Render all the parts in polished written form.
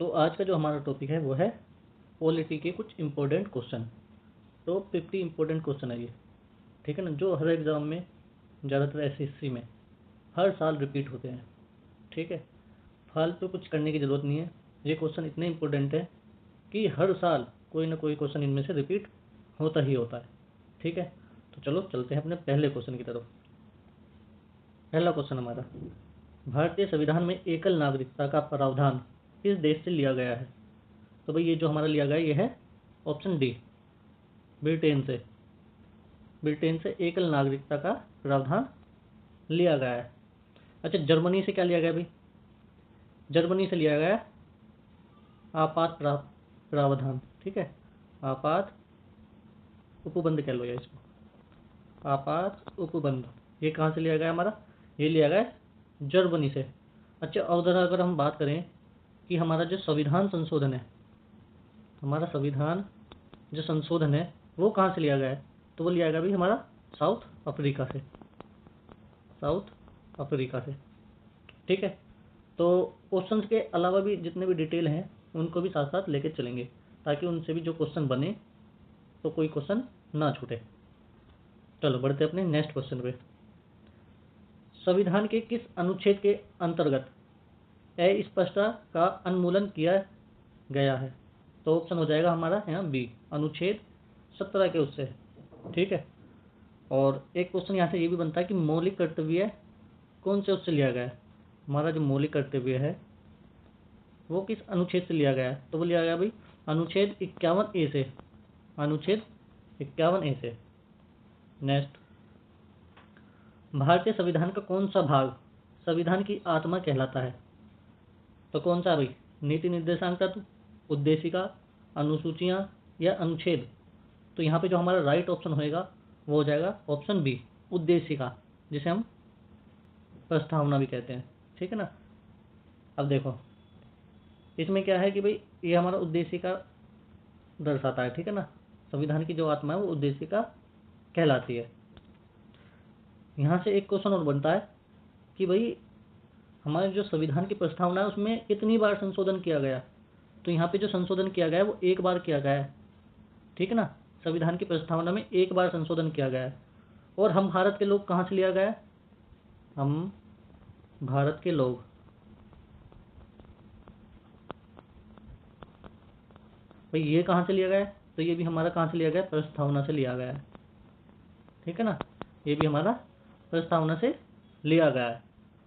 तो आज का जो हमारा टॉपिक है वो है पॉलिटी के कुछ इंपॉर्टेंट क्वेश्चन। तो 50 इंपॉर्टेंट क्वेश्चन है ये, ठीक है ना, जो हर एग्ज़ाम में ज़्यादातर एसएससी में हर साल रिपीट होते हैं। ठीक है, फालतू कुछ करने की ज़रूरत नहीं है। ये क्वेश्चन इतने इंपॉर्टेंट है कि हर साल कोई ना कोई क्वेश्चन इनमें से रिपीट होता ही होता है। ठीक है, तो चलो चलते हैं अपने पहले क्वेश्चन की तरफ। पहला क्वेश्चन हमारा, भारतीय संविधान में एकल नागरिकता का प्रावधान किस देश से लिया गया है? तो भाई ये जो हमारा लिया गया है ये है ऑप्शन डी, ब्रिटेन से। ब्रिटेन से एकल नागरिकता का प्रावधान लिया गया है। अच्छा, जर्मनी से क्या लिया गया भाई? जर्मनी से लिया गया आपात प्रावधान। ठीक है, आपात उपबंध कह लो या इसको आपात उपबंध। ये कहाँ से लिया गया हमारा? ये लिया गया जर्मनी से। अच्छा, उधर अगर हम बात करें कि हमारा जो संविधान संशोधन है, हमारा संविधान जो संशोधन है वो कहाँ से लिया गया है? तो वो लिया गया भाई हमारा साउथ अफ्रीका से। साउथ अफ्रीका से। ठीक है, तो क्वेश्चंस के अलावा भी जितने भी डिटेल हैं उनको भी साथ साथ लेके चलेंगे ताकि उनसे भी जो क्वेश्चन बने तो कोई क्वेश्चन ना छूटे। चलो बढ़ते अपने नेक्स्ट क्वेश्चन पे। संविधान के किस अनुच्छेद के अंतर्गत अस्पष्टता का उन्मूलन किया गया है? तो ऑप्शन हो जाएगा हमारा यहाँ बी, अनुच्छेद 17 के उससे। ठीक है, और एक क्वेश्चन यहाँ से ये भी बनता है कि मौलिक कर्तव्य कौन से उससे लिया गया है? हमारा जो मौलिक कर्तव्य है वो किस अनुच्छेद से लिया गया है? तो वो लिया गया भाई अनुच्छेद 51A से। अनुच्छेद 51A से। नेक्स्ट, भारतीय संविधान का कौन सा भाग संविधान की आत्मा कहलाता है? तो कौन सा भाई? नीति निर्देशांक तत्व, उद्देशिका, अनुसूचियां या अनुच्छेद? तो यहाँ पे जो हमारा राइट ऑप्शन होएगा वो हो जाएगा ऑप्शन बी, उद्देशिका, जिसे हम प्रस्तावना भी कहते हैं। ठीक है ना। अब देखो इसमें क्या है कि भाई ये हमारा उद्देशिका दर्शाता है। ठीक है ना, संविधान की जो आत्मा है वो उद्देशिका कहलाती है। यहाँ से एक क्वेश्चन और बनता है कि भाई हमारे जो संविधान की प्रस्तावना है उसमें कितनी बार संशोधन किया गया? तो यहाँ पे जो संशोधन किया गया है वो एक बार किया गया है। ठीक है ना, संविधान की प्रस्तावना में एक बार संशोधन किया गया है। और हम भारत के लोग कहाँ से लिया गया है? हम भारत के लोग, भाई ये कहाँ से लिया गया है? तो ये भी हमारा कहाँ से लिया गया है? प्रस्तावना से लिया गया है। ठीक है ना, ये भी हमारा प्रस्तावना से लिया गया है।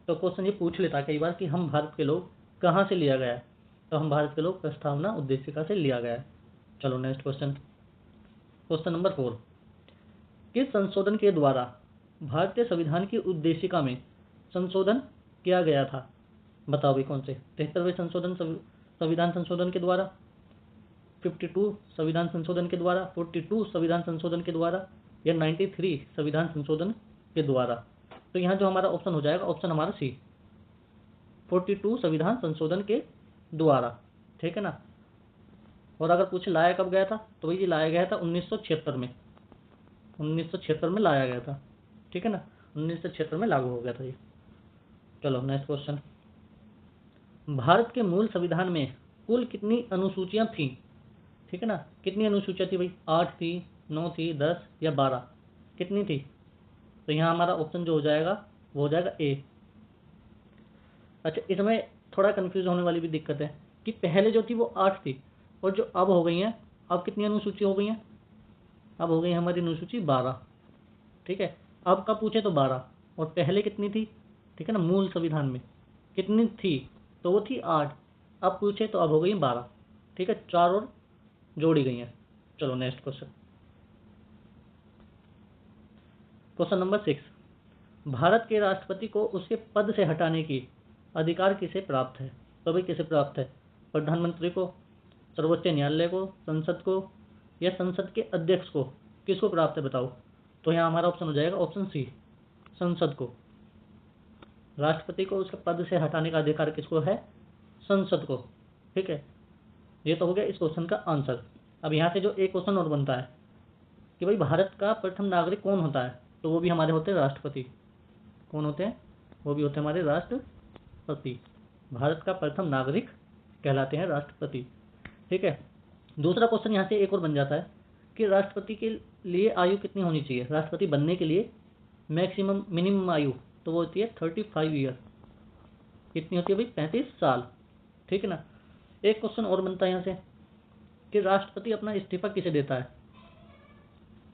तो क्वेश्चन ये पूछ लेता कई बार कि हम भारत के लोग कहाँ से लिया गया है? तो हम भारत के लोग प्रस्तावना उद्देशिका से लिया गया है। चलो नेक्स्ट क्वेश्चन, क्वेश्चन नंबर 4। किस संशोधन के द्वारा भारतीय संविधान की उद्देशिका में संशोधन किया गया था? बताओ भाई कौन से? 73वें संशोधन संविधान संशोधन के द्वारा, 52 संविधान संशोधन के द्वारा, 42 संविधान संशोधन के द्वारा या 93 संविधान संशोधन के द्वारा? तो यहाँ जो हमारा ऑप्शन हो जाएगा ऑप्शन हमारा सी, 42 संविधान संशोधन के द्वारा। ठीक है ना। और अगर पूछे लाया कब गया था, तो भाई ये लाया गया था 1976 में। 1976 में लाया गया था। ठीक है ना, 1976 में लागू हो गया था ये। चलो नेक्स्ट क्वेश्चन, भारत के मूल संविधान में कुल कितनी अनुसूचियां थीं? ठीक है ना, कितनी अनुसूचियां थी भाई? 8 थी, 9 थी, 10 या 12? कितनी थी? तो यहाँ हमारा ऑप्शन जो हो जाएगा वो हो जाएगा ए। अच्छा, इसमें थोड़ा कंफ्यूज होने वाली भी दिक्कत है कि पहले जो थी वो 8 थी और जो अब हो गई हैं, अब कितनी अनुसूची हो गई हैं? अब हो गई हमारी अनुसूची 12। ठीक है, अब का पूछे तो 12 और पहले कितनी थी? ठीक है ना, मूल संविधान में कितनी थी? तो वो थी 8। अब पूछे तो अब हो गई 12। ठीक है, 4 और जोड़ी गई हैं। चलो next question, question number 6। Bharat के राष्ट्रपति को उसके पद से हटाने की अधिकार किसे प्राप्त है? तो भाई किसे प्राप्त है? प्रधानमंत्री को, सर्वोच्च न्यायालय को, संसद को या संसद के अध्यक्ष को? किसको प्राप्त है बताओ? तो यहाँ हमारा ऑप्शन हो जाएगा ऑप्शन सी, संसद को। राष्ट्रपति को उसके पद से हटाने का अधिकार किसको है? संसद को। ठीक है, ये तो हो गया इस क्वेश्चन का आंसर। अब यहाँ से जो एक क्वेश्चन और बनता है कि भाई भारत का प्रथम नागरिक कौन होता है? तो वो भी हमारे होते हैं राष्ट्रपति। कौन होते हैं? वो भी होते हैं हमारे राष्ट्रपति। भारत का प्रथम नागरिक कहलाते हैं राष्ट्रपति। ठीक है। दूसरा क्वेश्चन यहाँ से एक और बन जाता है कि राष्ट्रपति के लिए आयु कितनी होनी चाहिए। राष्ट्रपति बनने के लिए मैक्सिमम मिनिमम आयु तो वो होती है 35 ईयर। कितनी होती है भाई? 35 साल। ठीक है ना। एक क्वेश्चन और बनता है यहाँ से कि राष्ट्रपति अपना इस्तीफा किसे देता है।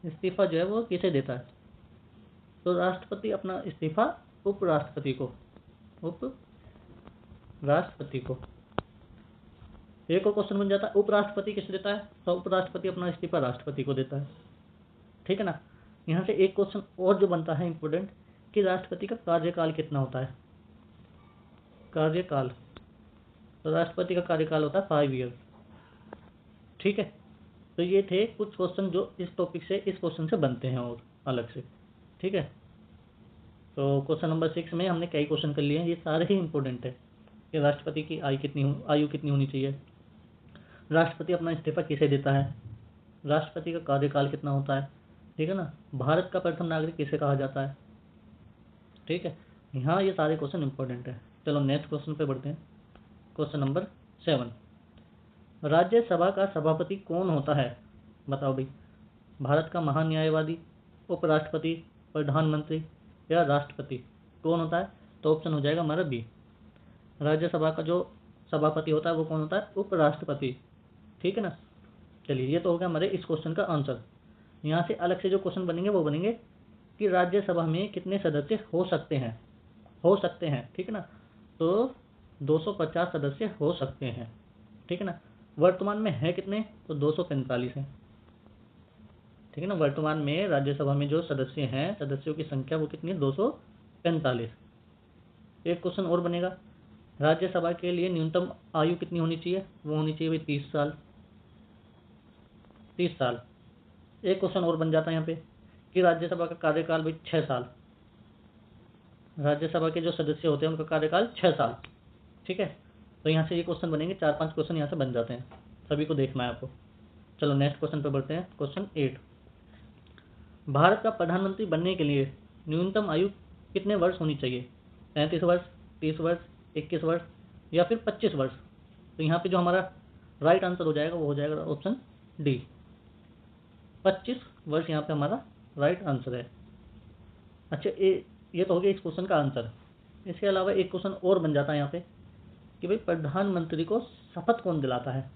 इस्तीफा जो है वो किसे देता है? तो राष्ट्रपति अपना इस्तीफा उपराष्ट्रपति को, उपराष्ट्रपति को। एक और क्वेश्चन बन जाता है उपराष्ट्रपति किसे देता है। तो उपराष्ट्रपति अपना इस्तीफा राष्ट्रपति को देता है। ठीक है ना। यहाँ से एक क्वेश्चन और जो बनता है इंपॉर्टेंट कि राष्ट्रपति का कार्यकाल कितना होता है। कार्यकाल, तो राष्ट्रपति का कार्यकाल होता है 5 ईयर। ठीक है। तो ये थे कुछ क्वेश्चन जो इस टॉपिक से, इस क्वेश्चन से बनते हैं और अलग से। ठीक है। तो क्वेश्चन नंबर 6 में हमने कई क्वेश्चन कर लिए हैं, ये सारे ही इंपॉर्टेंट है कि राष्ट्रपति की आयु कितनी होनी चाहिए, राष्ट्रपति अपना इस्तीफा किसे देता है, राष्ट्रपति का कार्यकाल कितना होता है। ठीक है ना। भारत का प्रथम नागरिक किसे कहा जाता है। ठीक है। यहाँ ये सारे क्वेश्चन इंपॉर्टेंट है। चलो नेक्स्ट क्वेश्चन पे बढ़ते हैं। क्वेश्चन नंबर 7, राज्यसभा का सभापति कौन होता है। बताओ भाई। भारत का महान न्यायवादी, उपराष्ट्रपति, प्रधानमंत्री या राष्ट्रपति कौन होता है। तो ऑप्शन हो जाएगा हमारा बी। राज्यसभा का जो सभापति होता है वो कौन होता है। उपराष्ट्रपति। ठीक है ना। चलिए ये तो हो गया हमारे इस क्वेश्चन का आंसर। यहाँ से अलग से जो क्वेश्चन बनेंगे वो बनेंगे कि राज्यसभा में कितने सदस्य हो सकते हैं। ठीक है ना। तो 250 सदस्य हो सकते हैं। ठीक है ना। वर्तमान में है कितने। तो 245 है। ठीक है ना। वर्तमान में राज्यसभा में जो सदस्य हैं, सदस्यों की संख्या वो कितनी है। 245। एक क्वेश्चन और बनेगा, राज्यसभा के लिए न्यूनतम आयु कितनी होनी चाहिए। वो होनी चाहिए भाई 30 साल। 30 साल। एक क्वेश्चन और बन जाता है यहाँ पे कि राज्यसभा का कार्यकाल भाई 6 साल। राज्यसभा के जो सदस्य होते हैं उनका कार्यकाल 6 साल। ठीक है। तो यहाँ से ये क्वेश्चन बनेंगे, 4-5 क्वेश्चन यहाँ से बन जाते हैं, सभी को देखना है आपको। चलो नेक्स्ट क्वेश्चन पे बढ़ते हैं। क्वेश्चन 8, भारत का प्रधानमंत्री बनने के लिए न्यूनतम आयु कितने वर्ष होनी चाहिए। 35 वर्ष, 30 वर्ष, 21 वर्ष या फिर 25 वर्ष। तो यहाँ पे जो हमारा राइट आंसर हो जाएगा वो हो जाएगा ऑप्शन डी, 25 वर्ष यहाँ पे हमारा राइट आंसर है। अच्छा ये तो हो गया इस क्वेश्चन का आंसर। इसके अलावा एक क्वेश्चन और बन जाता है यहाँ पे कि भाई प्रधानमंत्री को शपथ कौन दिलाता है।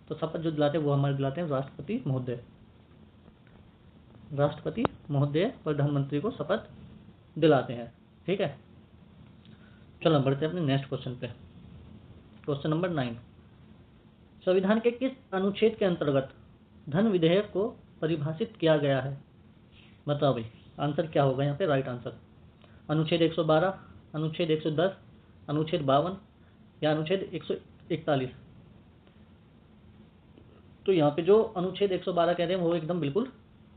तो शपथ जो दिलाते हैं वो हमारे दिलाते हैं राष्ट्रपति महोदय। राष्ट्रपति महोदय प्रधानमंत्री को शपथ दिलाते हैं। ठीक है। चलो बढ़ते हैं अपने नेक्स्ट क्वेश्चन पे। क्वेश्चन नंबर 9, संविधान के किस अनुच्छेद के अंतर्गत धन विधेयक को परिभाषित किया गया है। बताओ भाई आंसर क्या होगा यहाँ पे राइट आंसर। अनुच्छेद 112, अनुच्छेद 110, अनुच्छेद 52 या अनुच्छेद 141। तो यहाँ पे जो अनुच्छेद 112 कह रहे हैं वो एकदम बिल्कुल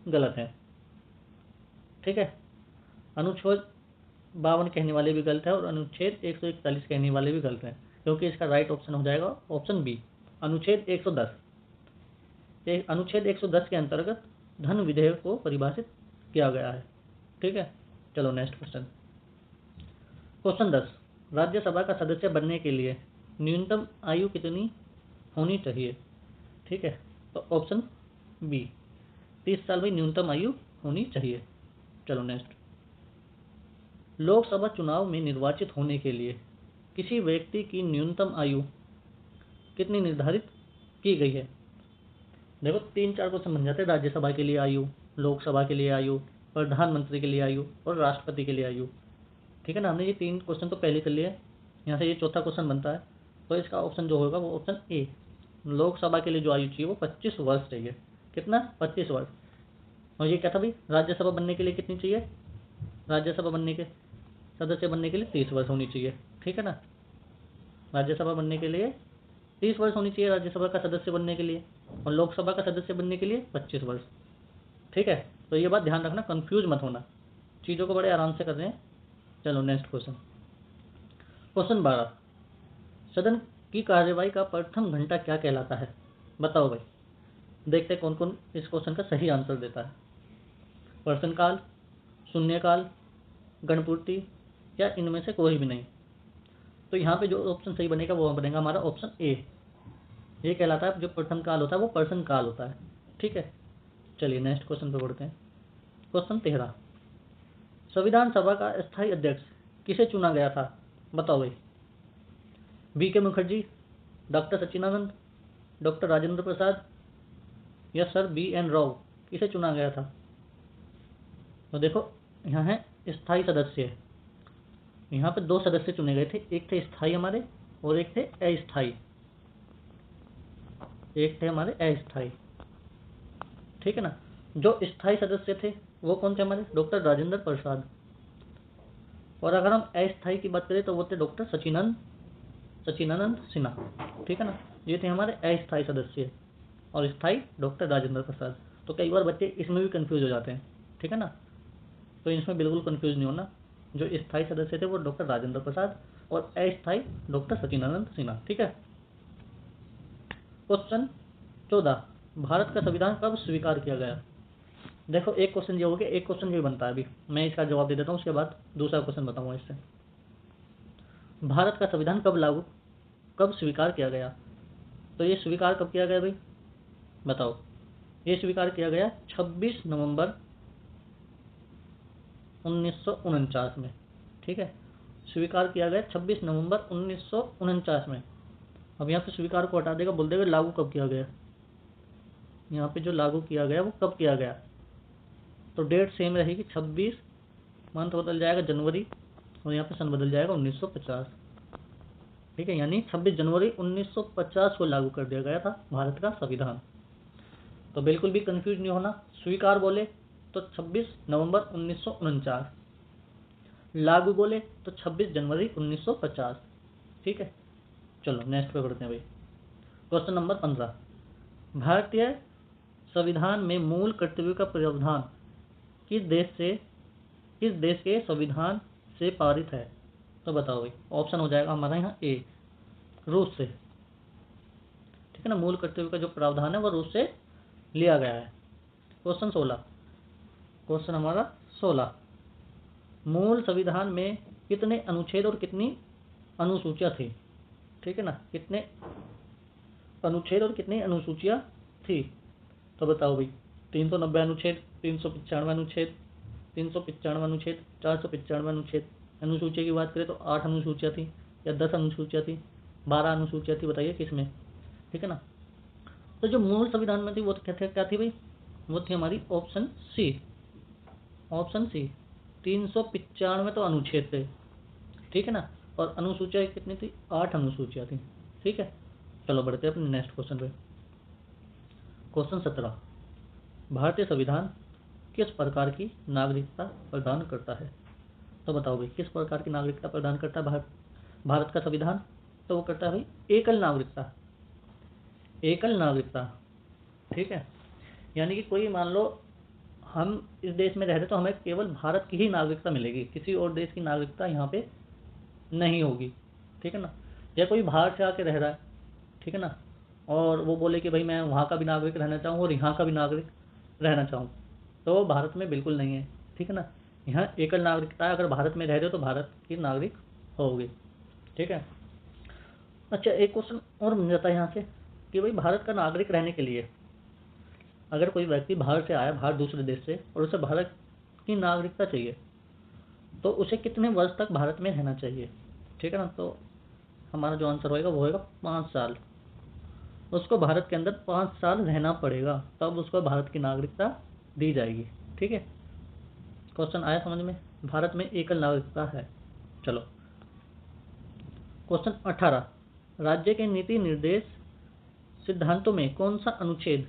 गलत है। ठीक है। अनुच्छेद 52 कहने वाले भी गलत है और अनुच्छेद 141 कहने वाले भी गलत हैं, क्योंकि इसका राइट ऑप्शन हो जाएगा ऑप्शन बी, अनुच्छेद 110। अनुच्छेद 110 के अंतर्गत धन विधेयक को परिभाषित किया गया है। ठीक है। चलो नेक्स्ट क्वेश्चन। क्वेश्चन 10, राज्यसभा का सदस्य बनने के लिए न्यूनतम आयु कितनी होनी चाहिए। ठीक है। तो ऑप्शन बी, 30 साल में न्यूनतम आयु होनी चाहिए। चलो नेक्स्ट, लोकसभा चुनाव में निर्वाचित होने के लिए किसी व्यक्ति की न्यूनतम आयु कितनी निर्धारित की गई है। देखो 3-4 क्वेश्चन बन जाते हैं, राज्यसभा के लिए आयु, लोकसभा के लिए आयु, प्रधानमंत्री के लिए आयु और राष्ट्रपति के लिए आयु। ठीक है ना। हमने ये 3 क्वेश्चन तो पहले कर लिए, यहाँ से ये चौथा क्वेश्चन बनता है। तो इसका ऑप्शन जो होगा वो ऑप्शन ए, लोकसभा के लिए जो आयु चाहिए वो 25 वर्ष चाहिए। कितना, 25 वर्ष। और ये क्या था भाई, राज्यसभा बनने के लिए कितनी चाहिए, राज्यसभा बनने के सदस्य बनने के लिए 30 वर्ष होनी चाहिए। ठीक है ना। राज्यसभा बनने के लिए 30 वर्ष होनी चाहिए राज्यसभा का सदस्य बनने के लिए, और लोकसभा का सदस्य बनने के लिए 25 वर्ष। ठीक है। तो ये बात ध्यान रखना, कंफ्यूज मत होना, चीज़ों को बड़े आराम से कर रहे हैं। चलो नेक्स्ट क्वेश्चन। क्वेश्चन 12, सदन की कार्यवाही का प्रथम घंटा क्या कहलाता है। बताओ भाई। देखते हैं कौन कौन इस क्वेश्चन का सही आंसर देता है। प्रश्नकाल, शून्यकाल, गणपूर्ति या इनमें से कोई भी नहीं। तो यहाँ पे जो ऑप्शन सही बनेगा वो बनेगा हमारा ऑप्शन ए। ये कहलाता है जो प्रथम काल होता है वो पर्सन काल होता है। ठीक है, चलिए नेक्स्ट क्वेश्चन पे बढ़ते हैं। क्वेश्चन 13, संविधान सभा का स्थायी अध्यक्ष किसे चुना गया था? बताओ भाई। बी के मुखर्जी, डॉक्टर सच्चिदानंद, डॉक्टर राजेंद्र प्रसाद या सर बी एन राव, किसे चुना गया था? तो देखो यहाँ है स्थायी सदस्य, यहाँ पे 2 सदस्य चुने गए थे, एक थे स्थायी हमारे और एक थे अस्थायी, एक थे हमारे अस्थायी। ठीक है ना। जो स्थायी सदस्य थे वो कौन थे हमारे? डॉक्टर राजेंद्र प्रसाद। और अगर हम अस्थायी की बात करें तो वो थे डॉक्टर सच्चिदानंद सिन्हा। ठीक है ना, ये थे हमारे अस्थायी सदस्य और स्थायी डॉक्टर राजेंद्र प्रसाद। तो कई बार बच्चे इसमें भी कंफ्यूज हो जाते हैं। ठीक है ना, तो इसमें बिल्कुल कंफ्यूज नहीं होना। जो स्थायी सदस्य थे वो डॉक्टर राजेंद्र प्रसाद और अस्थायी डॉक्टर सच्चिदानंद सिन्हा। ठीक है। क्वेश्चन 14, भारत का संविधान कब स्वीकार किया गया? देखो एक क्वेश्चन ये हो गया, एक क्वेश्चन ये बनता है। अभी मैं इसका जवाब दे देता हूँ, उसके बाद दूसरा क्वेश्चन बताऊंगा इससे। भारत का संविधान कब स्वीकार किया गया? तो ये स्वीकार कब किया गया भाई? बताओ। ये स्वीकार किया गया 26 नवंबर 1949 में। ठीक है, स्वीकार किया गया 26 नवंबर 1949 में। अब यहाँ पे स्वीकार को हटा देगा, बोल देगा लागू कब किया गया। यहाँ पे जो लागू किया गया वो कब किया गया, तो डेट सेम रहेगी 26, मंथ बदल जाएगा जनवरी और यहाँ पे सन बदल जाएगा 1950। ठीक है, यानी 26 जनवरी 1950 को लागू कर दिया गया था भारत का संविधान। तो बिल्कुल भी कंफ्यूज नहीं होना। स्वीकार बोले तो 26 नवंबर 1949, लागू बोले तो 26 जनवरी 1950। ठीक है, चलो नेक्स्ट पे बढ़ते हैं भाई। क्वेश्चन नंबर 15, भारतीय संविधान में मूल कर्तव्यों का प्रावधान किस देश के संविधान से पारित है? तो बताओ भाई। ऑप्शन हो जाएगा हमारा यहाँ ए, रूस से। ठीक है ना, मूल कर्तव्य का जो प्रावधान है वो रूस से लिया गया है। क्वेश्चन 16, क्वेश्चन हमारा 16, मूल संविधान में कितने अनुच्छेद और कितनी अनुसूचियां थी? ठीक है ना, कितने अनुच्छेद और कितनी अनुसूचियां थी? तो बताओ भाई। 390 अनुच्छेद, 395 अनुच्छेद, 395 अनुच्छेद, 495 अनुच्छेद। अनुसूचिया की बात करें तो 8 अनुसूचियां थी या 10 अनुसूचियां थी, 12 अनुसूचियां थी, बताइए किसमें? ठीक है ना। तो जो मूल संविधान में थी वो क्या थी भाई? वो थी हमारी ऑप्शन सी। ऑप्शन सी 395 तो अनुच्छेद थे। ठीक है ना, और अनुसूचिया कितनी थी? 8 अनुसूचियां थी। ठीक है, चलो बढ़ते हैं अपने नेक्स्ट क्वेश्चन पे। क्वेश्चन 17, भारतीय संविधान किस प्रकार की नागरिकता प्रदान करता है? तो बताओ भाई, किस प्रकार की नागरिकता प्रदान करता है भारत का संविधान? तो वो करता है भाई एकल नागरिकता। एकल नागरिकता। ठीक है, यानी कि कोई मान लो हम इस देश में रह रहे तो हमें केवल भारत की ही नागरिकता मिलेगी, किसी और देश की नागरिकता यहाँ पे नहीं होगी। ठीक है ना, या कोई बाहर से आके रह रहा है, ठीक है ना, और वो बोले कि भाई मैं वहाँ का भी नागरिक रहना चाहूँ और यहाँ का भी नागरिक रहना चाहूँ, तो भारत में बिल्कुल नहीं है। ठीक है ना, यहाँ एकल नागरिकता है। अगर भारत में रह रहे हो तो भारत की नागरिक होगी। ठीक है। अच्छा, एक क्वेश्चन और मिल जाता है यहाँ से कि भाई भारत का नागरिक रहने के लिए अगर कोई व्यक्ति बाहर से आया, बाहर दूसरे देश से, और उसे भारत की नागरिकता चाहिए तो उसे कितने वर्ष तक भारत में रहना चाहिए? ठीक है ना, तो हमारा जो आंसर होएगा वो होएगा 5 साल। उसको भारत के अंदर 5 साल रहना पड़ेगा, तब उसको भारत की नागरिकता दी जाएगी। ठीक है, क्वेश्चन आया समझ में? भारत में एकल नागरिकता है। चलो क्वेश्चन 18, राज्य के नीति निर्देश सिद्धांतों में कौन सा अनुच्छेद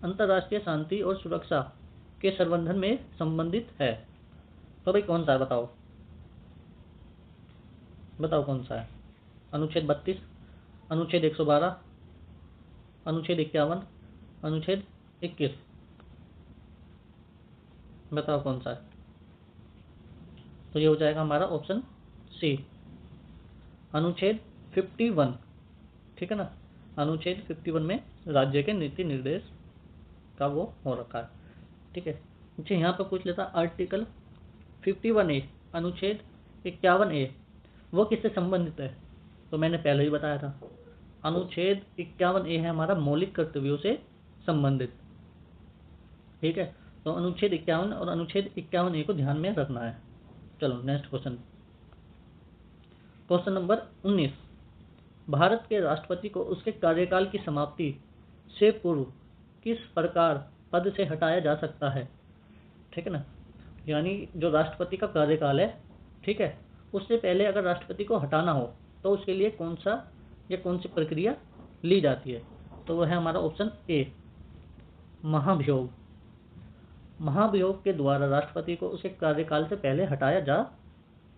अंतर्राष्ट्रीय शांति और सुरक्षा के संवर्धन में संबंधित है? तो भाई कौन सा है? बताओ बताओ कौन सा है? अनुच्छेद 32, अनुच्छेद 112, अनुच्छेद 51, अनुच्छेद 21। बताओ कौन सा है? तो ये हो जाएगा हमारा ऑप्शन सी, अनुच्छेद 51। ठीक है ना, अनुच्छेद 51 में राज्य के नीति निर्देश का वो हो रखा है। ठीक है। अच्छा, यहाँ पर पूछ लेता आर्टिकल 51A, अनुच्छेद 51A वो किससे संबंधित है? तो मैंने पहले ही बताया था, अनुच्छेद 51A है हमारा मौलिक कर्तव्यों से संबंधित। ठीक है, तो अनुच्छेद 51 और अनुच्छेद 51A को ध्यान में रखना है। चलो next question, question number 19, Bharat के राष्ट्रपति को उसके कार्यकाल की समाप्ति से पूर्व किस प्रकार पद से हटाया जा सकता है। ठीक है ना, यानी जो राष्ट्रपति का कार्यकाल है, ठीक है, उससे पहले अगर राष्ट्रपति को हटाना हो तो उसके लिए कौन सा या कौन सी प्रक्रिया ली जाती है। तो वह है हमारा ऑप्शन ए, महाभियोग। महाभियोग के द्वारा राष्ट्रपति को उसके कार्यकाल से पहले हटाया जा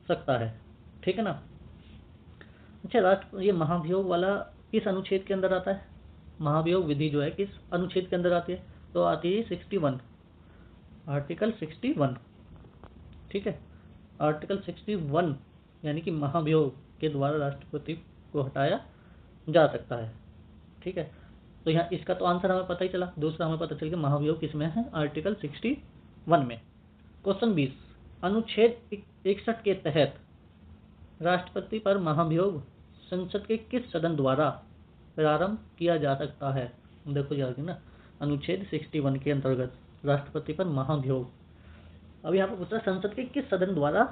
सकता है। ठीक है ना। अच्छा, ये महाभियोग वाला किस अनुच्छेद के अंदर आता है। महाभियोग विधि जो है किस अनुच्छेद के अंदर आती है, तो आती है 61, आर्टिकल 61। ठीक है, आर्टिकल 61 यानी कि महाभियोग के द्वारा राष्ट्रपति को हटाया जा सकता है। ठीक है, तो यहाँ इसका तो आंसर हमें पता ही चला, दूसरा हमें पता चल गया महाभियोग किसमें है, आर्टिकल 61 में। क्वेश्चन 20, अनुच्छेद 61 के तहत राष्ट्रपति पर महाभियोग संसद के किस सदन द्वारा प्रारंभ किया जा सकता है। देखो याद ना, अनुच्छेद 61 के अंतर्गत राष्ट्रपति पर महाभियोग, अब यहाँ पर पूछा संसद के किस सदन द्वारा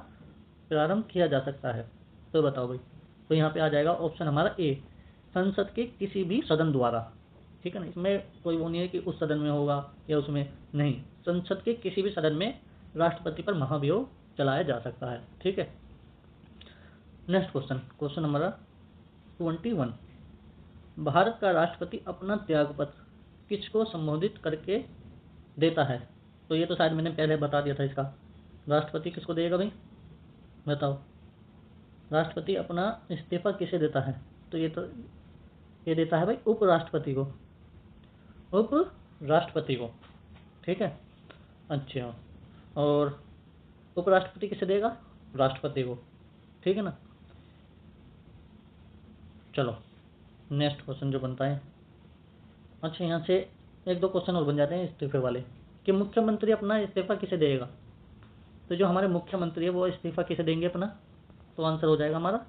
प्रारंभ किया जा सकता है, तो बताओ भाई। तो यहाँ पे आ जाएगा ऑप्शन हमारा ए, संसद के किसी भी सदन द्वारा। ठीक है ना, इसमें कोई वो नहीं है कि उस सदन में होगा या उसमें नहीं, संसद के किसी भी सदन में राष्ट्रपति पर महाभियोग चलाया जा सकता है। ठीक है, next question, question number 21, Bharat का राष्ट्रपति अपना त्यागपत्र किसको संबोधित करके देता है। तो ये तो शायद मैंने पहले बता दिया था, इसका राष्ट्रपति किसको देगा भाई, बताओ। राष्ट्रपति अपना इस्तीफा किसे देता है, तो ये देता है भाई उपराष्ट्रपति को, उपराष्ट्रपति को। ठीक है, अच्छा, और उपराष्ट्रपति किसे देगा, राष्ट्रपति को। ठीक है ना। चलो नेक्स्ट क्वेश्चन जो बनता है, अच्छा यहाँ से एक दो क्वेश्चन और बन जाते हैं इस्तीफे वाले, कि मुख्यमंत्री अपना इस्तीफा किसे देगा। तो जो हमारे मुख्यमंत्री है वो इस्तीफा किसे देंगे अपना, तो आंसर हो जाएगा हमारा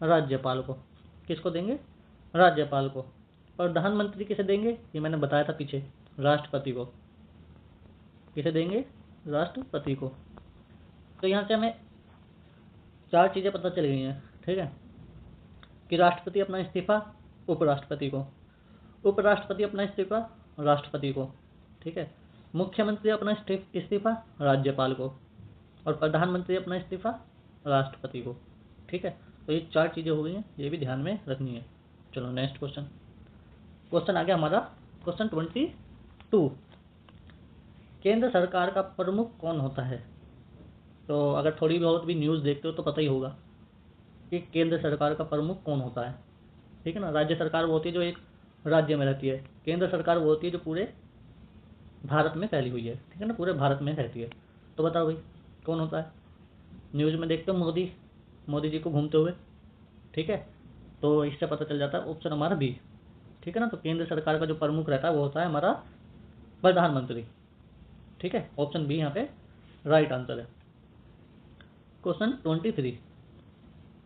राज्यपाल को। किसको देंगे, राज्यपाल को। प्रधानमंत्री किसे देंगे, ये मैंने बताया था पीछे, राष्ट्रपति को। किसे देंगे, राष्ट्रपति को। तो यहाँ से हमें चार चीज़ें पता चल गई हैं। ठीक है, कि राष्ट्रपति अपना इस्तीफा उपराष्ट्रपति को, उपराष्ट्रपति अपना इस्तीफा राष्ट्रपति को। ठीक है, मुख्यमंत्री अपना इस्तीफा राज्यपाल को, और प्रधानमंत्री अपना इस्तीफा राष्ट्रपति को। ठीक है, तो ये चार चीज़ें हो गई हैं, ये भी ध्यान में रखनी है। चलो नेक्स्ट क्वेश्चन, क्वेश्चन आ गया हमारा क्वेश्चन 22, केंद्र सरकार का प्रमुख कौन होता है। तो अगर थोड़ी बहुत भी न्यूज़ देखते हो तो पता ही होगा कि केंद्र सरकार का प्रमुख कौन होता है। ठीक है ना, राज्य सरकार वो होती है जो एक राज्य में रहती है, केंद्र सरकार वो होती है जो पूरे भारत में फैली हुई है। ठीक है ना, पूरे भारत में रहती है। तो बताओ भाई कौन होता है। न्यूज़ में देखते हो मोदी जी को घूमते हुए। ठीक है, तो इससे पता चल जाता है ऑप्शन हमारा बी। ठीक है ना, तो केंद्र सरकार का जो प्रमुख रहता है वो होता है हमारा प्रधानमंत्री। ठीक है, ऑप्शन बी यहाँ पे राइट आंसर है। क्वेश्चन 23,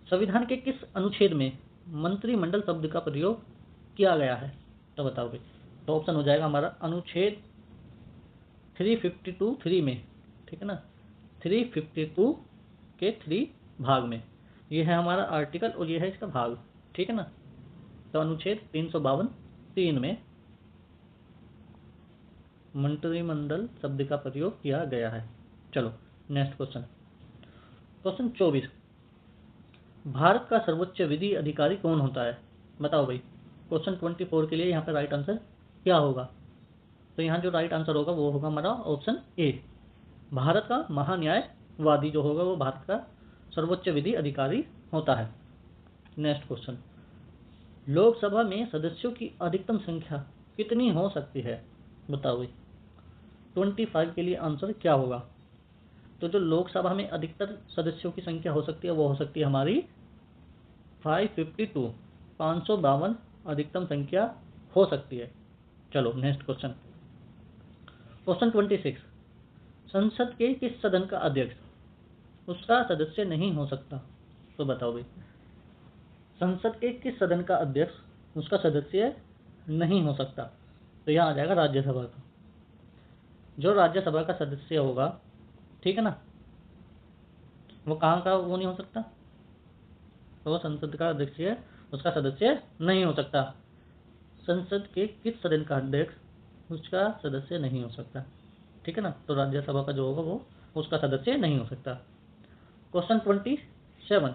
संविधान के किस अनुच्छेद में मंत्रिमंडल शब्द का प्रयोग किया गया है, तो बताओ भाई। तो ऑप्शन हो जाएगा हमारा अनुच्छेद 352(3) में। ठीक है ना, 352 के 3 भाग में, ये है हमारा आर्टिकल और ये है इसका भाग। ठीक है ना, तो अनुच्छेद 352(3) में मंत्रिमंडल शब्द का प्रयोग किया गया है। चलो नेक्स्ट क्वेश्चन, क्वेश्चन 24, भारत का सर्वोच्च विधि अधिकारी कौन होता है, बताओ भाई। क्वेश्चन 24 के लिए यहाँ पे राइट आंसर क्या होगा, तो यहाँ जो राइट आंसर होगा वो होगा हमारा ऑप्शन ए, भारत का महान्यायवादी जो होगा वो भारत का सर्वोच्च विधि अधिकारी होता है। नेक्स्ट क्वेश्चन, लोकसभा में सदस्यों की अधिकतम संख्या कितनी हो सकती है, बताओ भाई। 25 के लिए आंसर क्या होगा, तो जो लोकसभा में अधिकतर सदस्यों की संख्या हो सकती है वो हो सकती है हमारी 552, 552 अधिकतम संख्या हो सकती है। चलो नेक्स्ट क्वेश्चन, क्वेश्चन 26, संसद के किस सदन का अध्यक्ष उसका सदस्य नहीं हो सकता, तो बताओ भाई। संसद के किस सदन का अध्यक्ष उसका सदस्य नहीं हो सकता? तो यहाँ आ जाएगा राज्यसभा का। जो राज्यसभा का सदस्य होगा, ठीक है ना, वो कहाँ का वो नहीं हो सकता? तो वो संसद का अध्यक्ष उसका सदस्य नहीं हो सकता। संसद के किस सदन का अध्यक्ष उसका सदस्य नहीं हो सकता? ठीक है ना, तो राज्यसभा का जो होगा वो उसका सदस्य नहीं हो सकता। क्वेश्चन 27,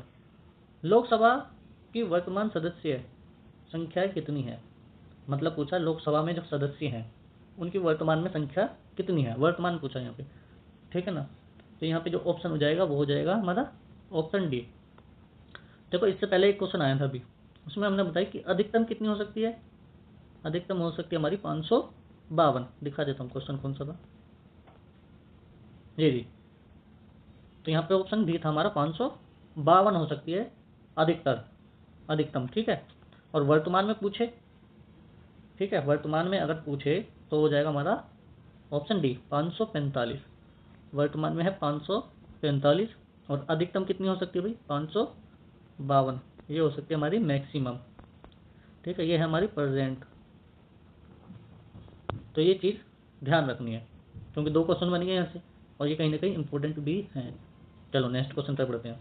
लोकसभा की वर्तमान सदस्य संख्या कितनी है? मतलब पूछा लोकसभा में जो सदस्य हैं उनकी वर्तमान में संख्या कितनी है, वर्तमान पूछा यहाँ पे, ठीक है ना। तो यहाँ पे जो ऑप्शन हो जाएगा वो हो जाएगा हमारा ऑप्शन डी। देखो इससे पहले एक क्वेश्चन आया था अभी, उसमें हमने बताया कि अधिकतम कितनी हो सकती है? अधिकतम हो सकती है हमारी 552। दिखा देता हूँ क्वेश्चन कौन सा था, जी। तो यहाँ पे ऑप्शन डी था हमारा, 552 हो सकती है अधिकतम, ठीक है। और वर्तमान में पूछे, ठीक है, वर्तमान में अगर पूछे तो हो जाएगा हमारा ऑप्शन डी 545। वर्तमान में है 545 और अधिकतम कितनी हो सकती है भाई? 552। ये हो सकती है हमारी मैक्सिमम, ठीक है, ये है हमारी प्रेजेंट। तो ये चीज़ ध्यान रखनी है क्योंकि 2 क्वेश्चन बन गए यहाँ से और ये कहीं ना कहीं इंपॉर्टेंट भी हैं। चलो नेक्स्ट क्वेश्चन पर बढ़ते हैं।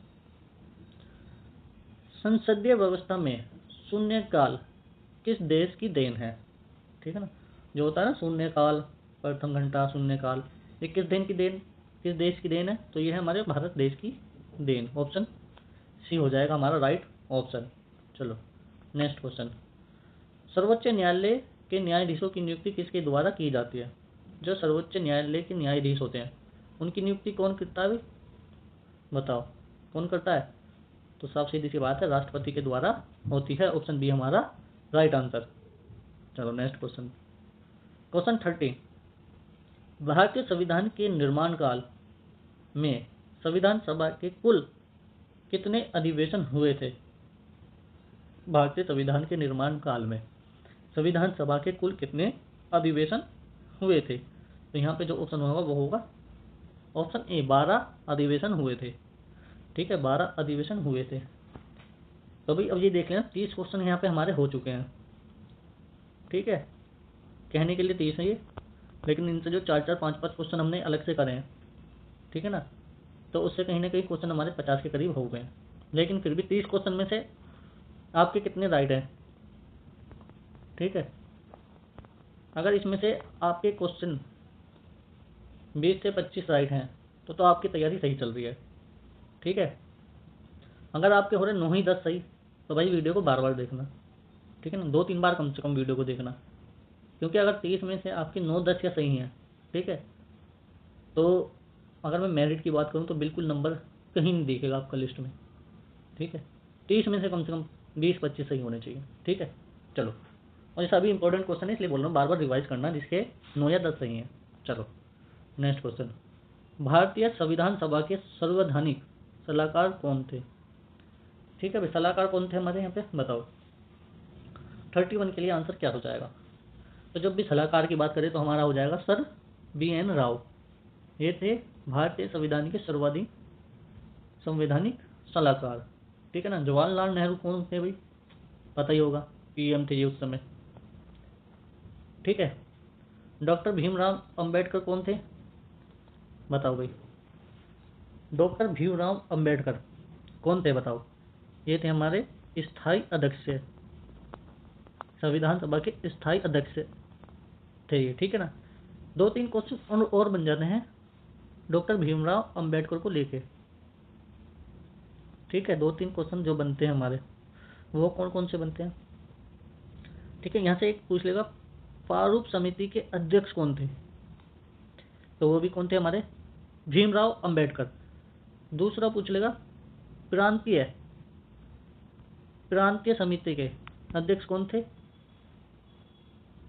संसदीय व्यवस्था में शून्यकाल किस देश की देन है? ठीक है ना, जो होता है ना शून्यकाल, प्रथम घंटा, शून्यकाल, ये किस देश की देन है? तो ये है हमारे भारत देश की देन। ऑप्शन सी हो जाएगा हमारा राइट ऑप्शन। चलो नेक्स्ट क्वेश्चन। सर्वोच्च न्यायालय के न्यायाधीशों की नियुक्ति किसके द्वारा की जाती है? जो सर्वोच्च न्यायालय के न्यायाधीश होते हैं उनकी नियुक्ति कौन करता है? बताओ कौन करता है? तो साफ सीधी सी बात है, राष्ट्रपति के द्वारा होती है। ऑप्शन बी हमारा राइट आंसर। चलो नेक्स्ट क्वेश्चन। क्वेश्चन 30, भारतीय संविधान के निर्माण काल में संविधान सभा के कुल कितने अधिवेशन हुए थे? भारतीय संविधान के निर्माण काल में संविधान सभा के कुल कितने अधिवेशन हुए थे? तो यहाँ पे जो ऑप्शन होगा वो होगा ऑप्शन ए, 12 अधिवेशन हुए थे, ठीक है, 12 अधिवेशन हुए थे। तो भाई अब ये देख लेना 30 क्वेश्चन यहाँ पे हमारे हो चुके हैं, ठीक है, कहने के लिए 30 है ये, लेकिन इनसे जो 4-4, 5-5 क्वेश्चन हमने अलग से करे हैं, ठीक है ना, तो उससे कहीं ना कहीं क्वेश्चन हमारे 50 के करीब हो गए। लेकिन फिर भी 30 क्वेश्चन में से आपके कितने राइट हैं? ठीक है, अगर इसमें से आपके क्वेश्चन 20 से 25 राइट हैं तो आपकी तैयारी सही चल रही है, ठीक है। अगर आपके हो रहे 9 ही 10 सही तो भाई वीडियो को बार बार देखना, ठीक है ना, 2-3 बार कम से कम वीडियो को देखना, क्योंकि अगर 30 में से आपकी 9-10 या सही हैं, ठीक है, तो अगर मैं मेरिट की बात करूँ तो बिल्कुल नंबर कहीं नहीं दिखेगा आपका लिस्ट में, ठीक है। 30 में से कम 20-25 सही होने चाहिए, ठीक है। चलो, और ये सभी इंपॉर्टेंट क्वेश्चन है इसलिए बोल रहा हूँ बार बार रिवाइज करना जिसके 9 या 10 सही हैं। चलो नेक्स्ट क्वेश्चन। भारतीय संविधान सभा के सर्वैधानिक सलाहकार कौन थे? ठीक है भाई, सलाहकार कौन थे हमारे यहाँ पे बताओ। 31 के लिए आंसर क्या हो जाएगा? तो जब भी सलाहकार की बात करें तो हमारा हो जाएगा सर BN राव। ये थे भारतीय संविधान के संवैधानिक सलाहकार, ठीक है ना। जवाहरलाल नेहरू कौन थे भाई? पता ही होगा, PM थे ये उस समय, ठीक है। डॉक्टर भीमराव अंबेडकर कौन थे? बताओ भाई, डॉक्टर भीमराव अंबेडकर कौन थे बताओ? ये थे हमारे स्थायी अध्यक्ष, संविधान सभा के स्थायी अध्यक्ष थे ये, ठीक है ना। 2-3 क्वेश्चन और बन जाते हैं डॉक्टर भीमराव अंबेडकर को लेके, ठीक है। 2-3 क्वेश्चन जो बनते हैं हमारे वो कौन कौन से बनते हैं, ठीक है। यहाँ से एक पूछ लेगा प्रारूप समिति के अध्यक्ष कौन थे? तो वो भी कौन थे हमारे? भीमराव अंबेडकर। दूसरा पूछ लेगा प्रांतीय समिति के अध्यक्ष कौन थे?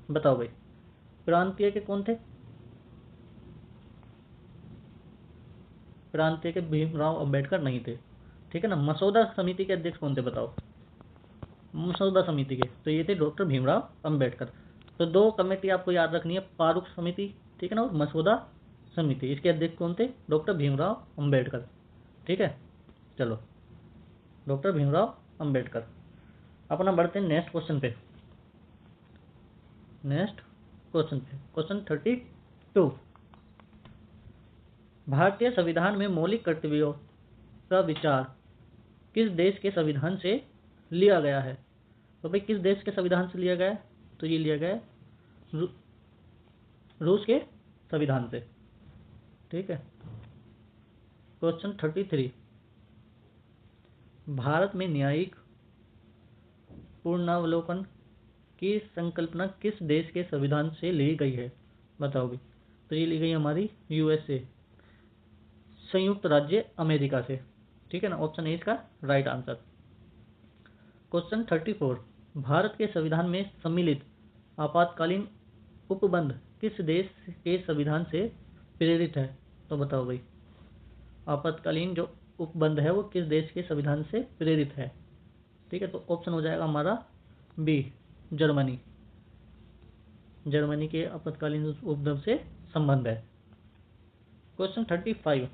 बताओ भाई, प्रांतीय के कौन थे? प्रांतीय के भीमराव अंबेडकर नहीं थे, ठीक है ना। मसौदा समिति के अध्यक्ष कौन थे बताओ? मसौदा समिति के तो ये थे डॉक्टर भीमराव अंबेडकर। तो 2 कमेटी आपको याद रखनी है, प्रारूप समिति, ठीक है ना, और मसौदा समिति। इसके अध्यक्ष कौन थे? डॉक्टर भीमराव अंबेडकर, ठीक है। चलो, डॉक्टर भीमराव अंबेडकर। अपना बढ़ते हैं नेक्स्ट क्वेश्चन पे। क्वेश्चन 32। भारतीय संविधान में मौलिक कर्तव्यों का विचार किस देश के संविधान से लिया गया है? तो भाई किस देश के संविधान से लिया गया है? तो ये लिया गया है रूस के संविधान से। ठीक है। क्वेश्चन 33। भारत में न्यायिक पूर्णावलोकन की संकल्पना किस देश के संविधान से ली गई है? बताओ भी। तो ये ली गई हमारी यूएसए, संयुक्त राज्य अमेरिका से। ठीक है ना, ऑप्शन ए इसका राइट आंसर। क्वेश्चन 34। भारत के संविधान में सम्मिलित आपातकालीन उपबंध किस देश के संविधान से प्रेरित है? तो बताओ भाई, आपातकालीन जो उपबंध है वो किस देश के संविधान से प्रेरित है? ठीक है, तो ऑप्शन हो जाएगा हमारा बी, जर्मनी। जर्मनी के आपातकालीन उपबंध से संबंध है। क्वेश्चन 35।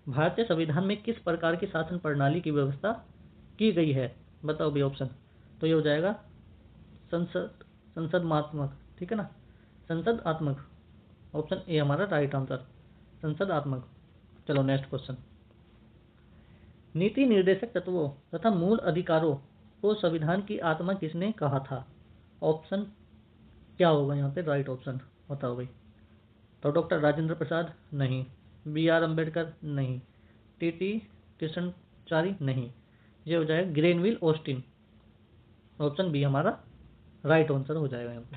भारतीय संविधान में किस प्रकार की शासन प्रणाली की व्यवस्था की गई है? बताओ भी ऑप्शन। तो ये हो जाएगा संसदात्मक। ठीक है ना, संसदात्मक। ऑप्शन ए हमारा राइट आंसर, संसदात्मक। चलो नेक्स्ट क्वेश्चन। नीति निर्देशक तत्वों तथा मूल अधिकारों को संविधान की आत्मा किसने कहा था? ऑप्शन क्या होगा यहाँ पे राइट ऑप्शन? बताओ भाई। तो डॉक्टर राजेंद्र प्रसाद नहीं, बी.आर. अम्बेडकर नहीं, टी.टी. कृष्णचारी नहीं। ये हो जाएगा ग्रेनविल ऑस्टिन। ऑप्शन बी हमारा राइट आंसर हो जाएगा यहाँ पे।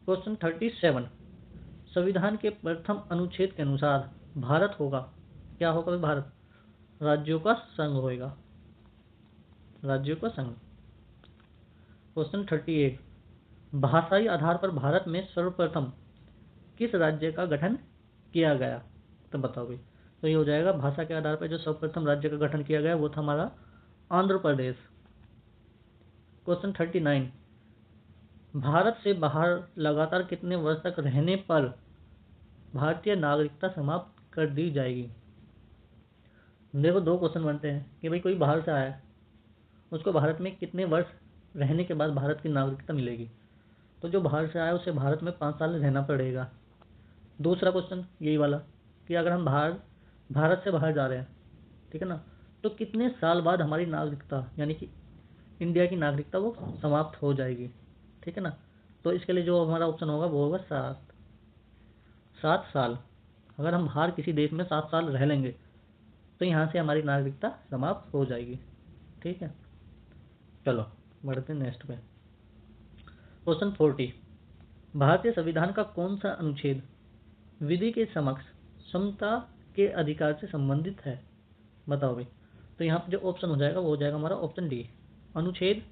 क्वेश्चन 37। संविधान के प्रथम अनुच्छेद के अनुसार भारत होगा, क्या होगा भारत? राज्यों का संघ होगा, राज्यों का संघ। क्वेश्चन 38। भाषाई आधार पर भारत में सर्वप्रथम किस राज्य का गठन किया गया? तो बताओ भाई। तो ये हो जाएगा भाषा के आधार पर जो सर्वप्रथम राज्य का गठन किया गया वो था हमारा आंध्र प्रदेश। क्वेश्चन 39। भारत से बाहर लगातार कितने वर्ष तक रहने पर भारतीय नागरिकता समाप्त कर दी जाएगी? देखो दो क्वेश्चन बनते हैं कि भाई कोई बाहर से आया है, उसको भारत में कितने वर्ष रहने के बाद भारत की नागरिकता मिलेगी? तो जो बाहर से आया उसे भारत में 5 साल रहना पड़ेगा। दूसरा क्वेश्चन यही वाला कि अगर हम भारत से बाहर जा रहे हैं, ठीक है ना, तो कितने साल बाद हमारी नागरिकता यानी कि इंडिया की नागरिकता वो समाप्त हो जाएगी। ठीक है ना, तो इसके लिए जो हमारा ऑप्शन होगा वो होगा 7 साल। अगर हम बाहर किसी देश में 7 साल रह लेंगे तो यहाँ से हमारी नागरिकता समाप्त हो जाएगी। ठीक है, चलो बढ़ते नेक्स्ट पे। क्वेश्चन 40। भारतीय संविधान का कौन सा अनुच्छेद विधि के समक्ष समता के अधिकार से संबंधित है? बताओ भाई। तो यहाँ पे जो ऑप्शन हो जाएगा वो हो जाएगा हमारा ऑप्शन डी, अनुच्छेद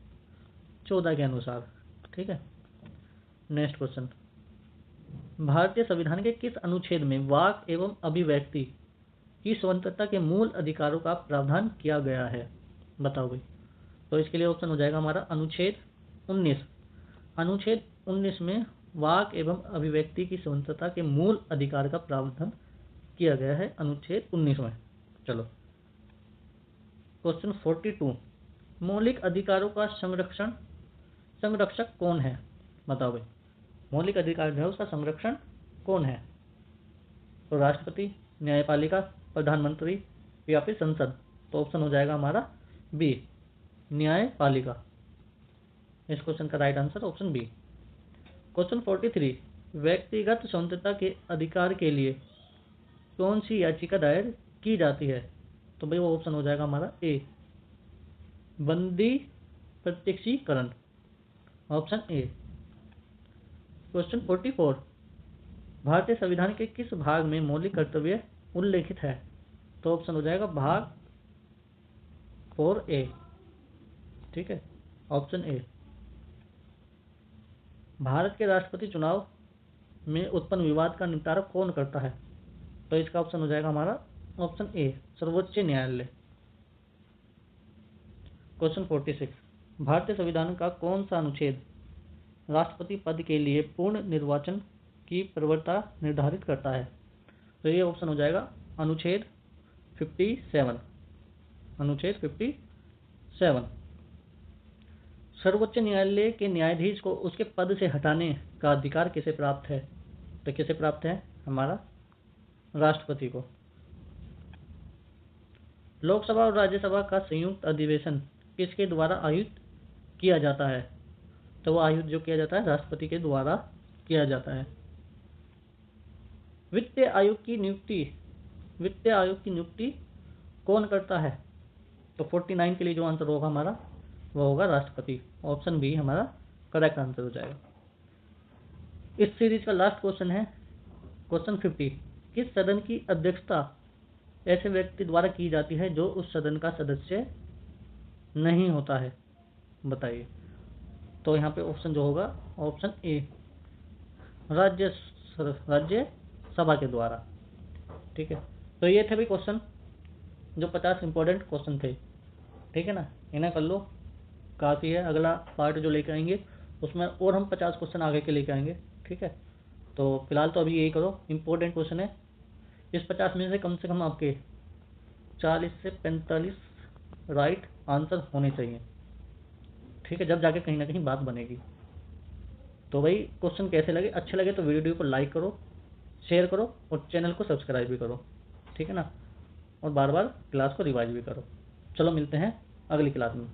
14 के अनुसार। ठीक है, नेक्स्ट क्वेश्चन। भारतीय संविधान के किस अनुच्छेद में वाक एवं अभिव्यक्ति की स्वतंत्रता के मूल अधिकारों का प्रावधान किया गया है? बताओ भाई। तो इसके लिए ऑप्शन हो जाएगा हमारा अनुच्छेद 19। अनुच्छेद 19 में वाक एवं अभिव्यक्ति की स्वतंत्रता के मूल अधिकार का प्रावधान किया गया है, अनुच्छेद 19 में। चलो क्वेश्चन 42। मौलिक अधिकारों का संरक्षक कौन है? बताओ भाई, मौलिक अधिकार जो है उसका संरक्षण कौन है? तो राष्ट्रपति, न्यायपालिका, प्रधानमंत्री या फिर संसद? तो ऑप्शन हो जाएगा हमारा बी, न्यायपालिका। इस क्वेश्चन का right answer option B. Question 43। व्यक्तिगत स्वतंत्रता के अधिकार के लिए कौन सी याचिका दायर की जाती है? तो भाई वो ऑप्शन हो जाएगा हमारा ए, बंदी प्रत्यक्षीकरण। Option A. क्वेश्चन 44। भारतीय संविधान के किस भाग में मौलिक कर्तव्य उल्लेखित है? तो ऑप्शन हो जाएगा भाग 4A। ठीक है, ऑप्शन ए। भारत के राष्ट्रपति चुनाव में उत्पन्न विवाद का निपटारा कौन करता है? तो इसका ऑप्शन हो जाएगा हमारा ऑप्शन ए, सर्वोच्च न्यायालय। क्वेश्चन 46। भारतीय संविधान का कौन सा अनुच्छेद राष्ट्रपति पद के लिए पूर्ण निर्वाचन की प्रवृत्ता निर्धारित करता है? तो ये ऑप्शन हो जाएगा अनुच्छेद 57। अनुच्छेद 57। सर्वोच्च न्यायालय के न्यायाधीश को उसके पद से हटाने का अधिकार किसे प्राप्त है? तो किसे प्राप्त है? हमारा राष्ट्रपति को। लोकसभा और राज्यसभा का संयुक्त अधिवेशन किसके द्वारा आयोजित किया जाता है? तो वो आयोजित जो किया जाता है राष्ट्रपति के द्वारा किया जाता है। वित्त आयोग की नियुक्ति कौन करता है? तो 49 के लिए जो आंसर होगा हमारा वो होगा राष्ट्रपति। ऑप्शन बी हमारा करेक्ट आंसर हो जाएगा। इस सीरीज का लास्ट क्वेश्चन है क्वेश्चन 50। किस सदन की अध्यक्षता ऐसे व्यक्ति द्वारा की जाती है जो उस सदन का सदस्य नहीं होता है? बताइए। तो यहाँ पे ऑप्शन जो होगा ऑप्शन ए राज्यसभा के द्वारा। ठीक है, तो ये थे भी क्वेश्चन जो 50 इंपॉर्टेंट क्वेश्चन थे। ठीक है ना, इन्हें कर लो, काफ़ी है। अगला पार्ट जो लेकर आएंगे उसमें और हम 50 क्वेश्चन आगे के लेकर आएंगे। ठीक है, तो फिलहाल तो अभी यही करो, इंपॉर्टेंट क्वेश्चन है। इस 50 में से कम आपके 40 से 45 राइट आंसर होने चाहिए। ठीक है, जब जाके कहीं ना कहीं बात बनेगी। तो भाई क्वेश्चन कैसे लगे? अच्छे लगे तो वीडियो को लाइक करो, शेयर करो और चैनल को सब्सक्राइब भी करो। ठीक है ना, और बार बार क्लास को रिवाइज भी करो। चलो मिलते हैं अगली क्लास में।